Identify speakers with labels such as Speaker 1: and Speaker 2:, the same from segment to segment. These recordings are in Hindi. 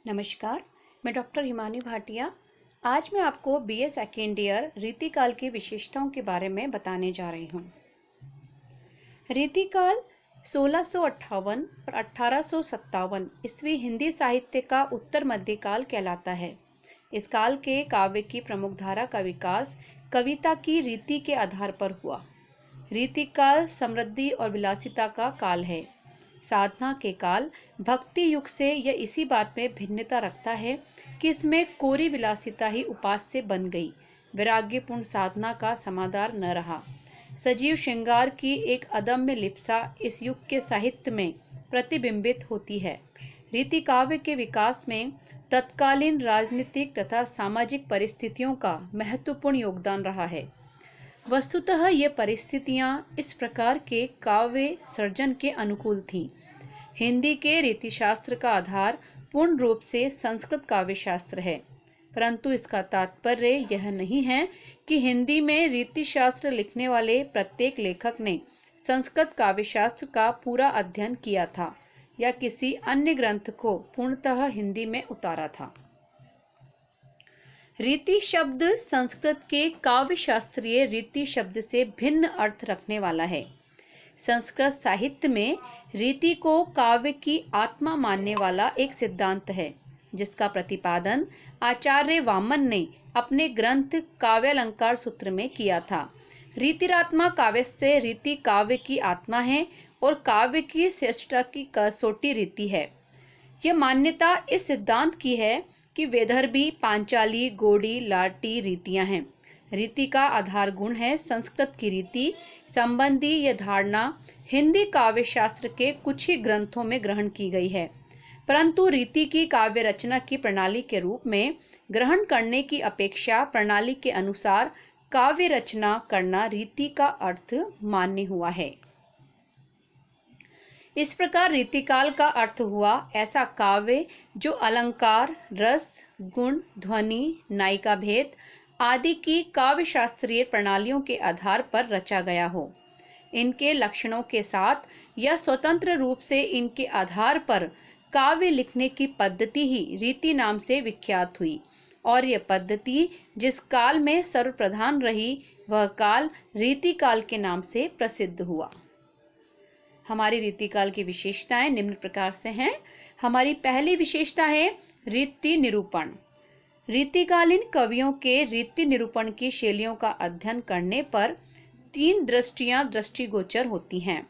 Speaker 1: नमस्कार, मैं डॉक्टर हिमानी भाटिया। आज मैं आपको बीए सेकेंड ईयर रीतिकाल की विशेषताओं के बारे में बताने जा रही हूँ। रीतिकाल 1658 और 1857 ईस्वी हिंदी साहित्य का उत्तर मध्यकाल कहलाता है। इस काल के काव्य की प्रमुख धारा का विकास कविता की रीति के आधार पर हुआ। रीतिकाल समृद्धि और विलासिता का काल है। साधना के काल भक्ति युग से यह इसी बात में भिन्नता रखता है कि इसमें कोरी विलासिता ही उपास्य बन गई, वैराग्यपूर्ण साधना का समादार न रहा। सजीव श्रृंगार की एक अदम्य लिप्सा इस युग के साहित्य में प्रतिबिंबित होती है। रीति काव्य के विकास में तत्कालीन राजनीतिक तथा सामाजिक परिस्थितियों का महत्वपूर्ण योगदान रहा है। वस्तुतः ये परिस्थितियां इस प्रकार के काव्य सर्जन के अनुकूल थीं। हिंदी के रीतिशास्त्र का आधार पूर्ण रूप से संस्कृत काव्यशास्त्र है, परंतु इसका तात्पर्य यह नहीं है कि हिंदी में रीतिशास्त्र लिखने वाले प्रत्येक लेखक ने संस्कृत काव्यशास्त्र का पूरा अध्ययन किया था या किसी अन्य ग्रंथ को पूर्णतः हिंदी में उतारा था। रीति शब्द संस्कृत के काव्य शास्त्रीय रीति शब्द से भिन्न अर्थ रखने वाला है। संस्कृत साहित्य में रीति को काव्य की आत्मा मानने वाला एक सिद्धांत है, जिसका प्रतिपादन आचार्य वामन ने अपने ग्रंथ काव्यालंकार सूत्र में किया था। रीतिरात्मा काव्य से रीति काव्य की आत्मा है और काव्य की श्रेष्ठता की कसौटी रीति है। यह मान्यता इस सिद्धांत की है कि वैदर्भी, पांचाली, गोडी, लाटी रीतियां हैं। रीति का आधार गुण है संस्कृत की रीति संबंधी यह धारणा हिंदी काव्य शास्त्र के कुछ ही ग्रंथों में ग्रहण की गई है, परंतु रीति की काव्य रचना की प्रणाली के रूप में ग्रहण करने की अपेक्षा प्रणाली के अनुसार काव्य रचना करना रीति का अर्थ मान्य हुआ है। इस प्रकार रीतिकाल का अर्थ हुआ ऐसा काव्य जो अलंकार, रस, गुण, ध्वनि, नायिका भेद आदि की काव्य शास्त्रीय प्रणालियों के आधार पर रचा गया हो। इनके लक्षणों के साथ यह स्वतंत्र रूप से इनके आधार पर काव्य लिखने की पद्धति ही रीति नाम से विख्यात हुई और यह पद्धति जिस काल में सर्वप्रधान रही वह काल रीतिकाल के नाम से प्रसिद्ध हुआ। हमारी रीतिकाल की विशेषताएं निम्न प्रकार से हैं। हमारी पहली विशेषता है रीति निरूपण। रीतिकालीन कवियों के रीति निरूपण की शैलियों का अध्ययन करने पर तीन दृष्टियां दृष्टिगोचर होती हैं।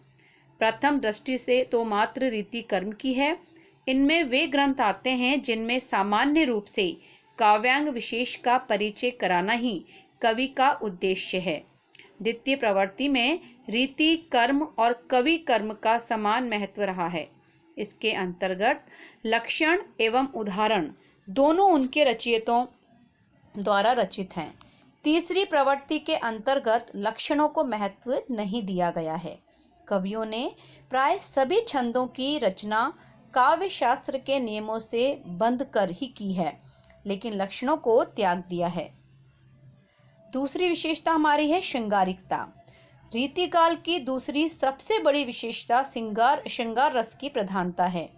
Speaker 1: प्रथम दृष्टि से तो मात्र रीति कर्म की है। इनमें वे ग्रंथ आते हैं जिनमें सामान्य रूप से काव्यांग विशेष का परिचय कराना ही कवि का उद्देश्य है। द्वितीय प्रवृत्ति में रीति कर्म और कवि कर्म का समान महत्व रहा है। इसके अंतर्गत लक्षण एवं उदाहरण दोनों उनके रचयितों द्वारा रचित हैं। तीसरी प्रवृत्ति के अंतर्गत लक्षणों को महत्व नहीं दिया गया है। कवियों ने प्राय सभी छंदों की रचना काव्य शास्त्र के नियमों से बंध कर ही की है, लेकिन लक्षणों को त्याग दिया है। दूसरी विशेषता हमारी है श्रृंगारिकता। रीतिकाल की दूसरी सबसे बड़ी विशेषता श्रृंगार रस की प्रधानता है।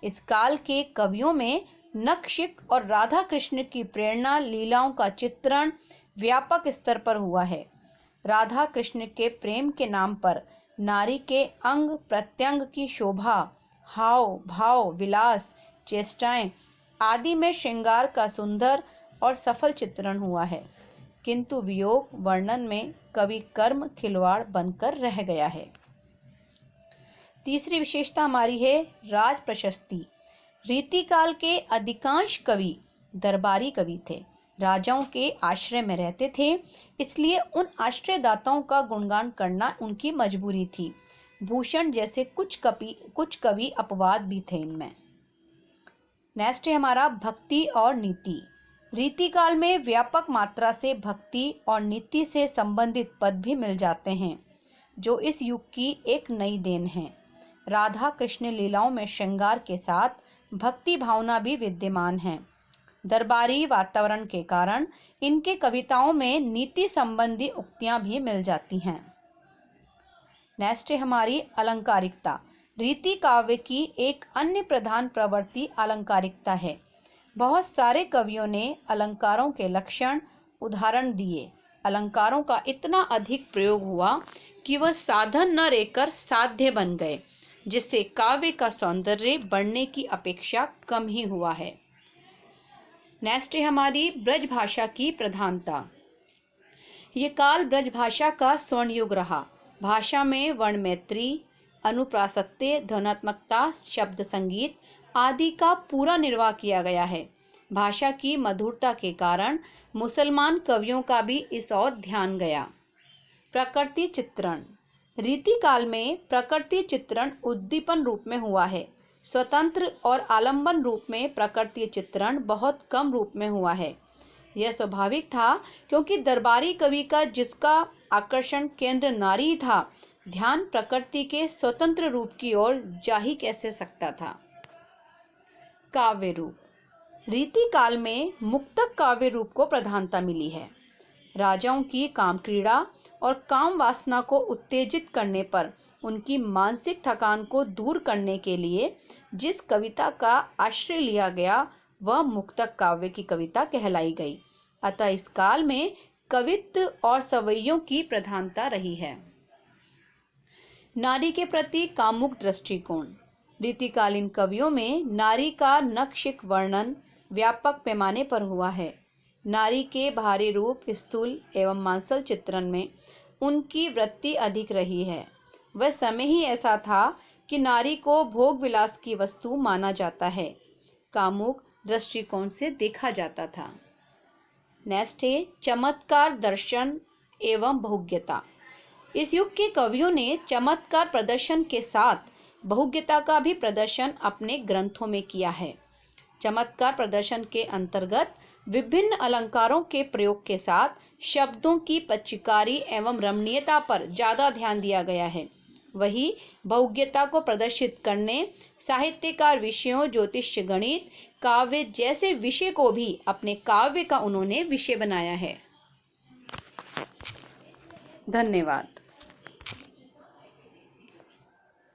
Speaker 1: इस काल के कवियों में नखशिख और राधा कृष्ण की प्रेरणा लीलाओं का चित्रण व्यापक स्तर पर हुआ है। राधा कृष्ण के प्रेम के नाम पर नारी के अंग प्रत्यंग की शोभा, हाव भाव, विलास, चेष्टाएं आदि में श्रृंगार का सुंदर और सफल चित्रण हुआ है, किंतु वियोग वर्णन में कवि कर्म खिलवाड़ बनकर रह गया है। तीसरी विशेषता हमारी है राज प्रशस्ति। रीतिकाल के अधिकांश कवि दरबारी कवि थे, राजाओं के आश्रय में रहते थे, इसलिए उन आश्रयदाताओं का गुणगान करना उनकी मजबूरी थी। भूषण जैसे कुछ कवि अपवाद भी थे इनमें। नेक्स्ट है हमारा भक्ति और नीति। रीतिकाल में व्यापक मात्रा से भक्ति और नीति से संबंधित पद भी मिल जाते हैं, जो इस युग की एक नई देन है। राधा कृष्ण लीलाओं में श्रृंगार के साथ भक्ति भावना भी विद्यमान है। दरबारी वातावरण के कारण इनके कविताओं में नीति संबंधी उक्तियां भी मिल जाती हैं। नेक्स्ट है हमारी अलंकारिकता। रीति काव्य की एक अन्य प्रधान प्रवृत्ति अलंकारिकता है। बहुत सारे कवियों ने अलंकारों के लक्षण उदाहरण दिए। अलंकारों का इतना अधिक प्रयोग हुआ कि वह साधन न रहकर साध्य बन गए, जिससे काव्य का सौंदर्य बढ़ने की अपेक्षा कम ही हुआ है। नेक्स्ट है हमारी ब्रज भाषा की प्रधानता। ये काल ब्रज भाषा का स्वर्ण युग रहा। भाषा में वर्ण मैत्री, अनुप्रासत्य, ध्वन्यात्मकता, शब्द संगीत आदि का पूरा निर्वाह किया गया है। भाषा की मधुरता के कारण मुसलमान कवियों का भी इस ओर ध्यान गया। प्रकृति चित्रण। रीतिकाल में प्रकृति चित्रण उद्दीपन रूप में हुआ है। स्वतंत्र और आलंबन रूप में प्रकृति चित्रण बहुत कम रूप में हुआ है। यह स्वाभाविक था, क्योंकि दरबारी कवि का जिसका आकर्षण केंद्र नारी था, ध्यान प्रकृति के स्वतंत्र रूप की ओर जा ही कैसे सकता था। काव्य रूप। रीतिकाल में मुक्तक काव्य रूप को प्रधानता मिली है। राजाओं की काम क्रीड़ा और काम वासना को उत्तेजित करने पर उनकी मानसिक थकान को दूर करने के लिए जिस कविता का आश्रय लिया गया, वह मुक्तक काव्य की कविता कहलाई गई। अतः इस काल में कवित्व और सवैयों की प्रधानता रही है। नारी के प्रति कामुक दृष्टिकोण। रीतिकालीन कवियों में नारी का नखशिख वर्णन व्यापक पैमाने पर हुआ है। नारी के बाहरी रूप, स्थूल एवं मांसल चित्रण में उनकी वृत्ति अधिक रही है। वह समय ही ऐसा था कि नारी को भोग विलास की वस्तु माना जाता है, कामुक दृष्टिकोण से देखा जाता था। नेक्स्ट है चमत्कार दर्शन एवं बहुज्ञता। इस युग के कवियों ने चमत्कार प्रदर्शन के साथ बहुज्ञता का भी प्रदर्शन अपने ग्रंथों में किया है। चमत्कार प्रदर्शन के अंतर्गत विभिन्न अलंकारों के प्रयोग के साथ शब्दों की पच्चीकारी एवं रमणीयता पर ज़्यादा ध्यान दिया गया है। वही बहुज्ञता को प्रदर्शित करने साहित्यकार विषयों, ज्योतिष, गणित, काव्य जैसे विषय को भी अपने काव्य का उन्होंने विषय बनाया है। धन्यवाद।